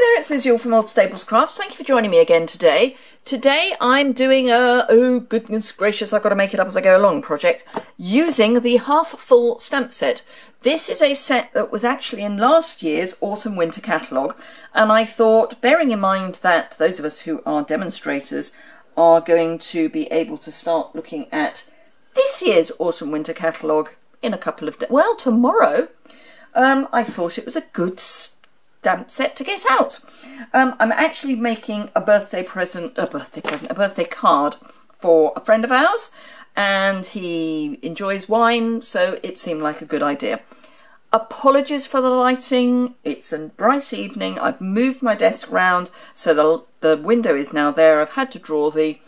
there, it's Liz Yuille from Old Staples Crafts. Thank you for joining me again today. Today I'm doing a, oh goodness gracious, I've got to make it up as I go along project, using the half full stamp set. This is a set that was actually in last year's autumn winter catalogue, and I thought, bearing in mind that those of us who are demonstrators are going to be able to start looking at this year's autumn winter catalogue in a couple of days, well, tomorrow, I thought it was a good stamp set to get out. I'm actually making a birthday card for a friend of ours, and he enjoys wine, so it seemed like a good idea. Apologies for the lighting, it's a bright evening. I've moved my desk round so the window is now there. I've had to draw the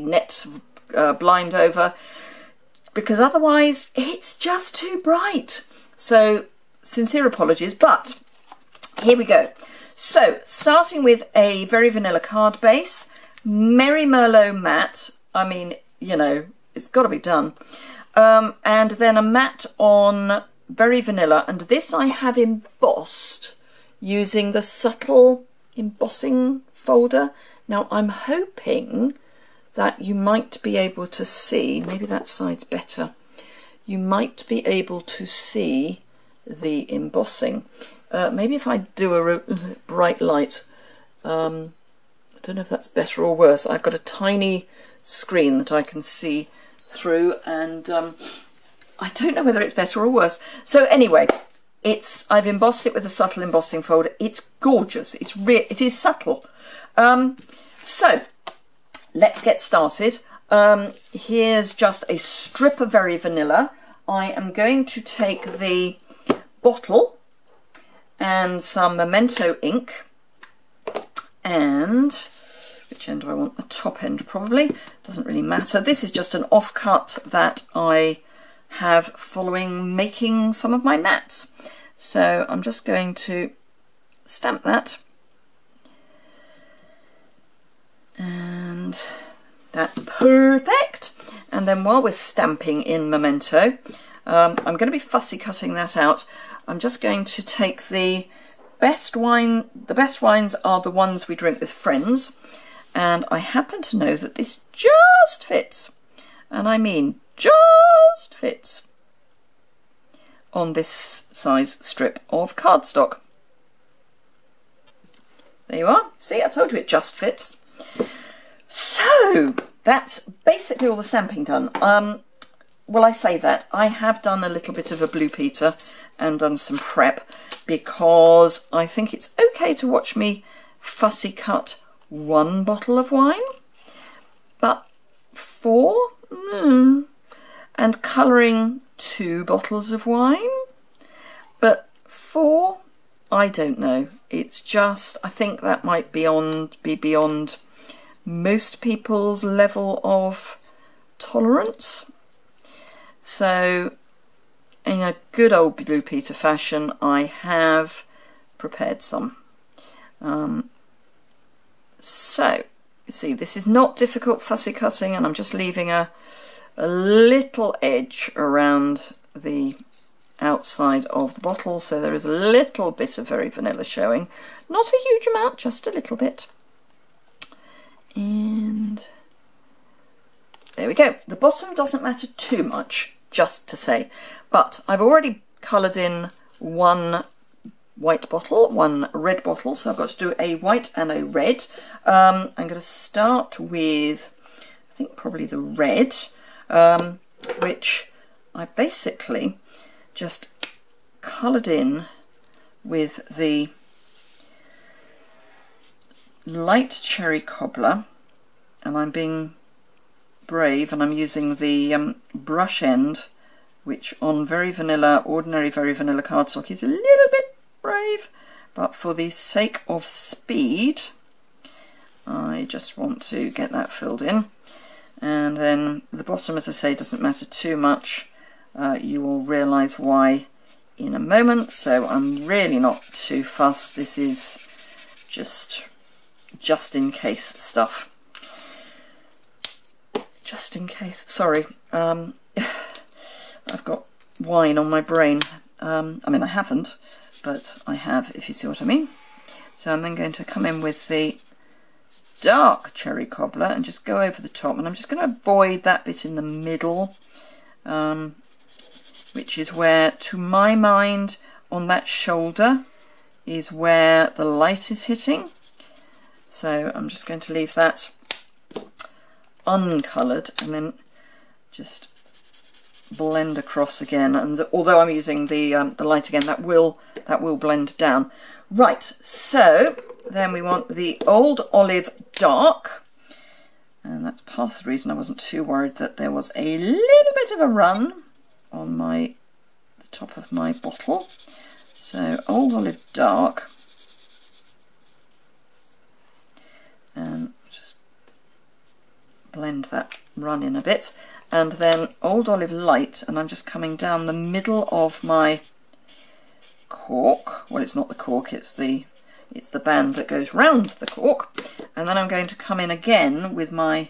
net blind over because otherwise it's just too bright. So sincere apologies, but here we go. So starting with a very vanilla card base, Merry Merlot matte. I mean, you know, it's got to be done. And then a matte on very vanilla, and this I have embossed using the subtle embossing folder. Now I'm hoping that you might be able to see, maybe that side's better, you might be able to see the embossing. Maybe if I do a bright light, I don't know if that's better or worse. I've got a tiny screen that I can see through, and I don't know whether it's better or worse. So anyway, I've embossed it with a subtle embossing folder. It's gorgeous. It is subtle. So let's get started. Here's just a strip of very vanilla. I am going to take the bottle and some Memento ink, and which end do I want? The top end probably, doesn't really matter. This is just an offcut that I have following making some of my mats. So I'm just going to stamp that, and that's perfect. And then while we're stamping in Memento, I'm going to be fussy cutting that out. I'm just going to take the best wine. The best wines are the ones we drink with friends, and I happen to know that this just fits, and I mean just fits, on this size strip of cardstock. There you are. See, I told you it just fits. So that's basically all the stamping done. Well, I say that, I have done a little bit of a Blue Peter and done some prep, because I think it's okay to watch me fussy cut one bottle of wine, but 4? And colouring 2 bottles of wine, but 4? I don't know. It's just, I think that might be beyond most people's level of tolerance. So in a good old Blue Peter fashion, I have prepared some. So you see, this is not difficult fussy cutting, and I'm just leaving a little edge around the outside of the bottle, so there is a little bit of very vanilla showing. Not a huge amount, just a little bit. And there we go. The bottom doesn't matter too much, just to say, but I've already coloured in one white bottle, one red bottle, so I've got to do a white and a red. I'm going to start with, I think, probably the red, which I basically just coloured in with the light cherry cobbler, and I'm being brave and I'm using the brush end, which on very vanilla, ordinary very vanilla cardstock is a little bit brave, but for the sake of speed I just want to get that filled in. And then the bottom, as I say, doesn't matter too much. You will realise why in a moment, so I'm really not too fussed. This is just in case stuff. Just in case, sorry, I've got wine on my brain. I mean, I haven't, but I have, if you see what I mean. So I'm then going to come in with the dark cherry cobbler and just go over the top, and I'm just going to avoid that bit in the middle, which is where, to my mind, on that shoulder is where the light is hitting. So I'm just going to leave that uncoloured and then just blend across again. And although I'm using the light again, that will blend down. Right, so then we want the Old Olive Dark, and that's part of the reason I wasn't too worried that there was a little bit of a run on the top of my bottle. So Old Olive Dark, and just blend that run in a bit, and then Old Olive Light, and I'm just coming down the middle of my cork. Well, it's not the cork, it's the band that goes round the cork, and then I'm going to come in again with my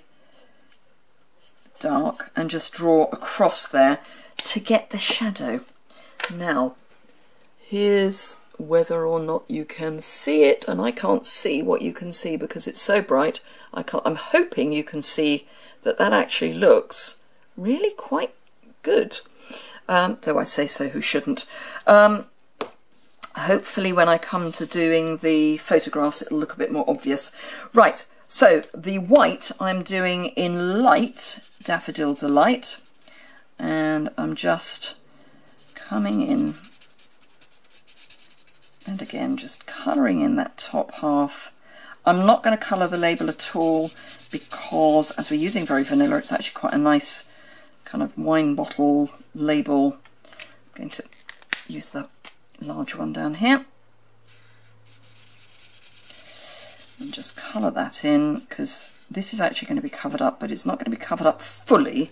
dark and just draw across there to get the shadow. Now, here's whether or not you can see it, and I can't see what you can see because it's so bright. I'm hoping you can see that actually looks really quite good, though I say so, who shouldn't. Hopefully when I come to doing the photographs it'll look a bit more obvious. Right, so the white I'm doing in light Daffodil Delight, and I'm just coming in and again just colouring in that top half. I'm not going to colour the label at all because as we're using very vanilla, it's actually quite a nice kind of wine bottle label. I'm going to use the large one down here and just colour that in, because this is actually going to be covered up, but it's not going to be covered up fully,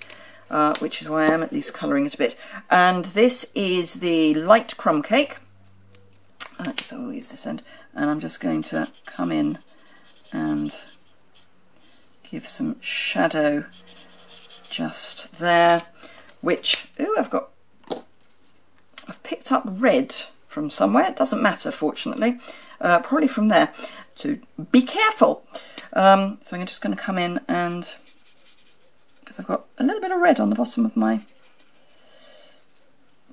which is why I am at least colouring it a bit. And this is the light crumb cake, so we'll use this end, and I'm just going to come in and give some shadow just there, which, ooh, I've picked up red from somewhere. It doesn't matter, fortunately, probably from there, to be careful. So I'm just going to come in and, because I've got a little bit of red on the bottom of my,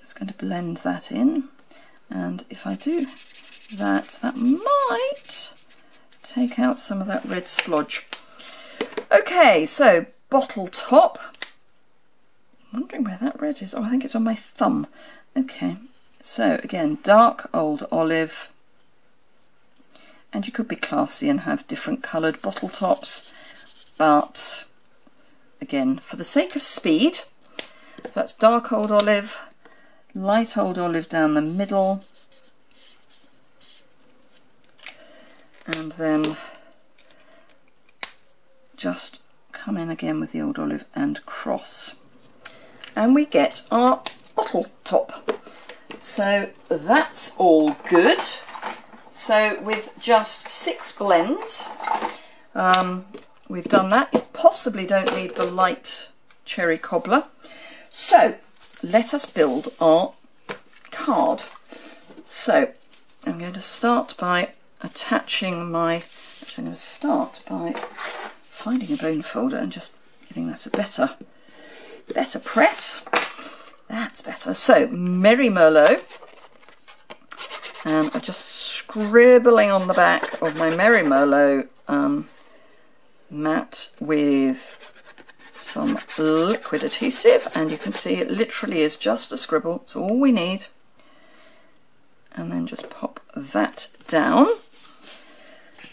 just going to blend that in, and if I do that, that might take out some of that red splodge. Okay, so bottle top. I'm wondering where that red is. Oh, I think it's on my thumb. Okay, so again, dark Old Olive, and you could be classy and have different coloured bottle tops, but again, for the sake of speed, so that's dark Old Olive, light Old Olive down the middle, and then just come in again with the Old Olive and cross, and we get our bottle top. So that's all good. So with just 6 blends, we've done that. You possibly don't need the light cherry cobbler. So let us build our card. So I'm going to start by attaching my, actually I'm going to start by finding a bone folder and just giving that a better press. That's better. So Merry Merlot, and I'm just scribbling on the back of my Merry Merlot mat with some liquid adhesive, and you can see it literally is just a scribble. It's all we need. And then just pop that down,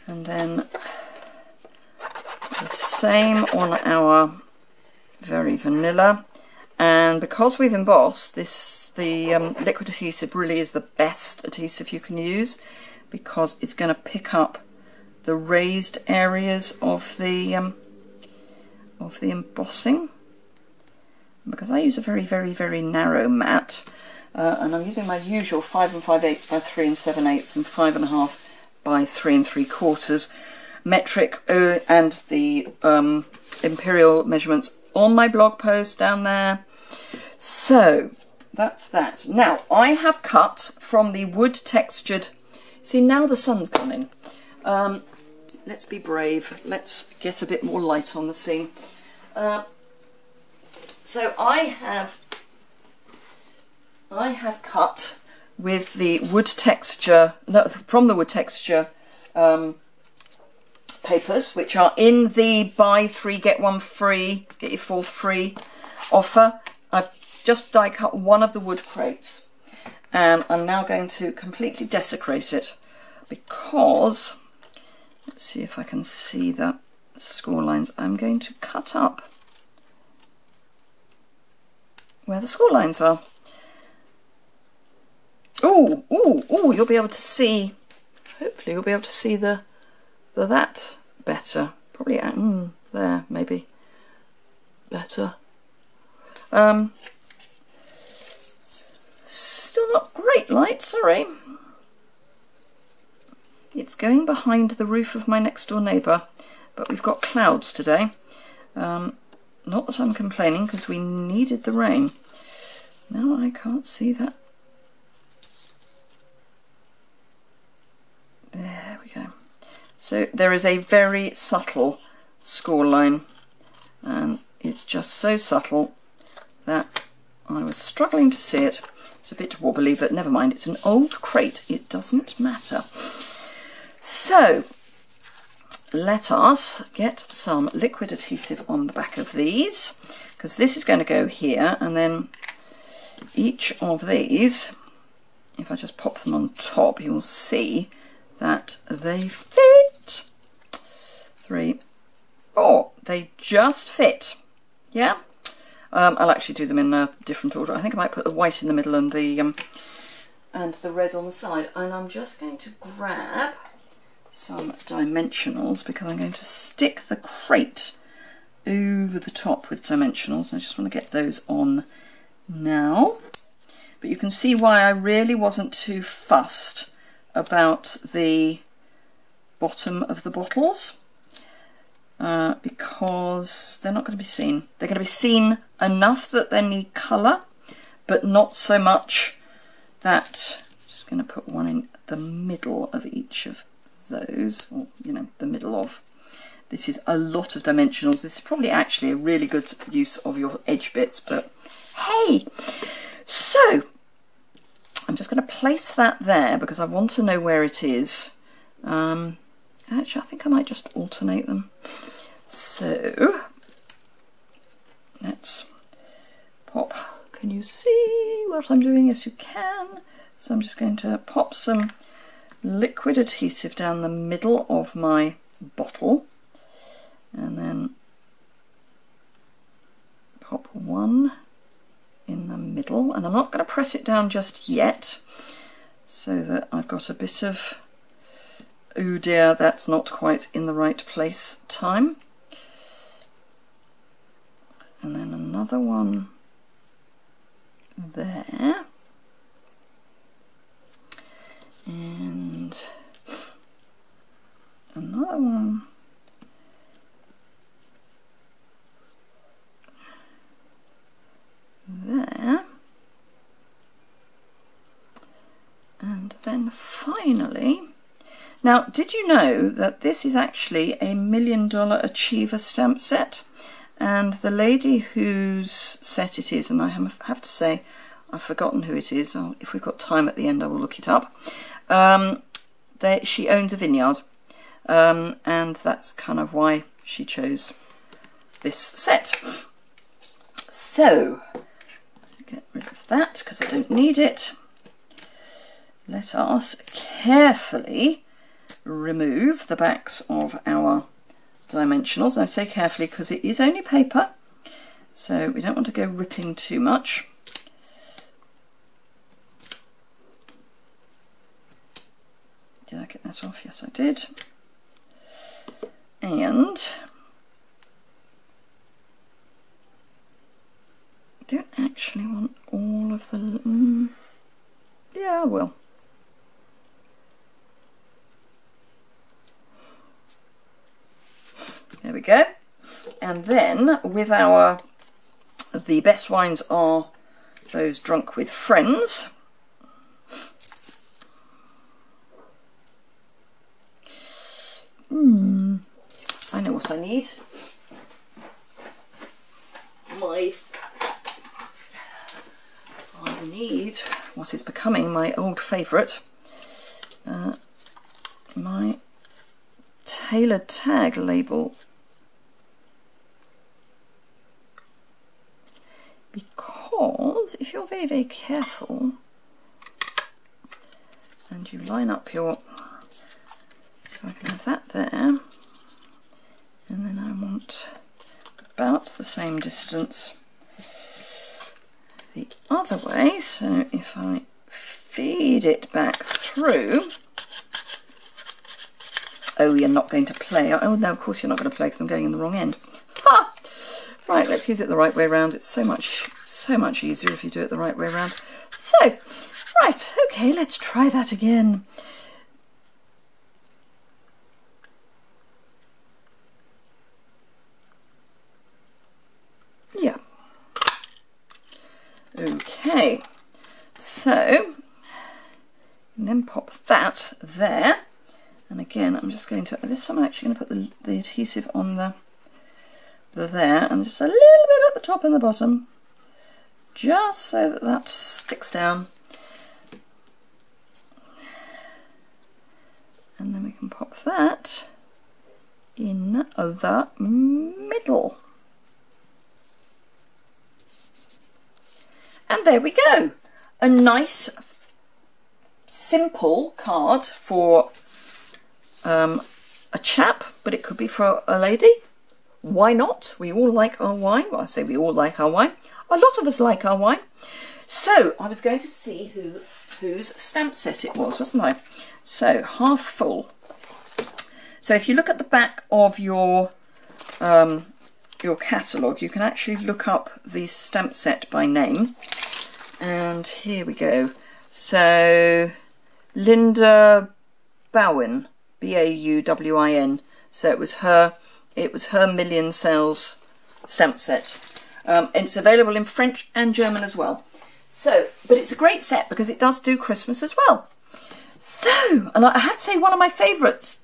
and then the same on our Very Vanilla. And because we've embossed this, the liquid adhesive really is the best adhesive you can use, because it's going to pick up the raised areas of the embossing. Because I use a very, very, very narrow mat, and I'm using my usual 5 5/8 by 3 7/8 and 5.5 by 3 3/4 metric, and the imperial measurements on my blog post down there. So that's that. Now, I have cut from the wood textured... See, now the sun's gone in. Let's be brave. Let's get a bit more light on the scene. So I have cut with the wood texture, no, from the wood texture papers, which are in the buy 3 get 1 free, get your 4th free offer. I've just die cut one of the wood crates, and I'm now going to completely desecrate it because, let's see if I can see the score lines. I'm going to cut up where the score lines are. Oh, oh, oh, you'll be able to see, hopefully you'll be able to see the that better. Probably there, maybe better. Still not great light, sorry. It's going behind the roof of my next door neighbour, but we've got clouds today. Not that I'm complaining, because we needed the rain. Now I can't see that. There we go. So there is a very subtle score line, and it's just so subtle that I was struggling to see it. It's a bit wobbly, but never mind. It's an old crate. It doesn't matter. So let us get some liquid adhesive on the back of these, because this is going to go here, and then each of these, if I just pop them on top, you'll see that they fit. 3, 4, they just fit. Yeah. I'll actually do them in a different order. I think I might put the white in the middle and the red on the side. And I'm just going to grab some dimensionals, because I'm going to stick the crate over the top with dimensionals. I just want to get those on now. But you can see why I really wasn't too fussed about the bottom of the bottles, because they're not going to be seen. They're going to be seen enough that they need colour, but not so much that... I'm just going to put one in the middle of each of those, or you know, the middle of. This is a lot of dimensionals. This is probably actually a really good use of your edge bits, but hey! So I'm just going to place that there because I want to know where it is. Actually, I think I might just alternate them. So let's pop. Can you see what I'm doing? Yes, you can. So I'm just going to pop some liquid adhesive down the middle of my bottle, and then pop one in the middle, and I'm not going to press it down just yet, so that I've got a bit of, oh dear, that's not quite in the right place time. And then another one there, and another one there, and then finally, now did you know that this is actually a $1 Million Achiever stamp set? And the lady whose set it is, and I have to say I've forgotten who it is. If we've got time at the end I will look it up. She owns a vineyard, and that's kind of why she chose this set. So get rid of that because I don't need it. Let us carefully remove the backs of our dimensionals. I say carefully because it is only paper, so we don't want to go ripping too much. Did I get that off? Yes, I did. And I don't actually want all of the... yeah, I will. There we go. And then with our, the best wines are those drunk with friends. I know what I need. I need what is becoming my old favourite, my tailored tag label, because if you're very, very careful and you line up your, so I can have that there, and then I want about the same distance the other way. So if I feed it back through, oh, you're not going to play. Oh no, of course you're not going to play because I'm going in the wrong end. Ha! Right, let's use it the right way around. It's so much easier if you do it the right way around. So, right, okay, let's try that again. Yeah. Okay, so and then pop that there, and again I'm just going to, this time I'm actually going to put the adhesive on the there, and just a little bit at the top and the bottom, just so that that sticks down, and then we can pop that in the middle. And there we go, a nice simple card for a chap, but it could be for a lady. Why not? We all like our wine. Well, I say we all like our wine. A lot of us like our wine. So I was going to see whose stamp set it was, wasn't I? So half full. So if you look at the back of your catalogue, you can actually look up the stamp set by name. And here we go. So Linda Bowen, B-A-U-W-I-N. So it was her million sales stamp set. And it's available in French and German as well. So, but it's a great set because it does do Christmas as well. So, and I have to say one of my favourite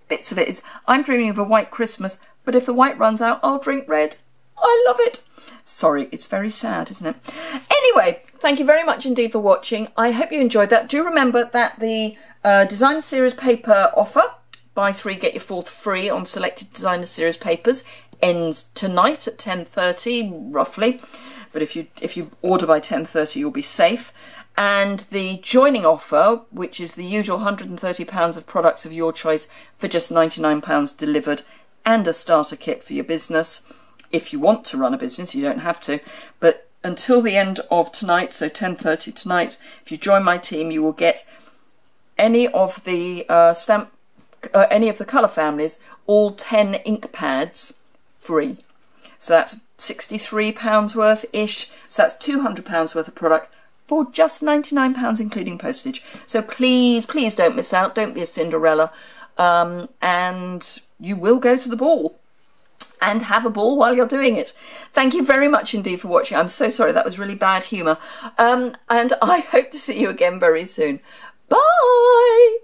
bits of it is I'm dreaming of a white Christmas, but if the white runs out, I'll drink red. I love it. Sorry, it's very sad, isn't it? Anyway, thank you very much indeed for watching. I hope you enjoyed that. Do remember that the Designer Series paper offer, buy 3 get your 4th free on selected Designer Series papers, ends tonight at 10:30 roughly. But if you order by 10:30, you'll be safe. And the joining offer, which is the usual £130 of products of your choice for just £99 delivered, and a starter kit for your business. If you want to run a business, you don't have to. But until the end of tonight, so 10:30 tonight, if you join my team, you will get any of the any of the colour families, all 10 ink pads free. So that's £63 worth-ish. So that's £200 worth of product for just £99, including postage. So please, please don't miss out. Don't be a Cinderella. And you will go to the ball and have a ball while you're doing it. Thank you very much indeed for watching. I'm so sorry, that was really bad humour. And I hope to see you again very soon. Bye!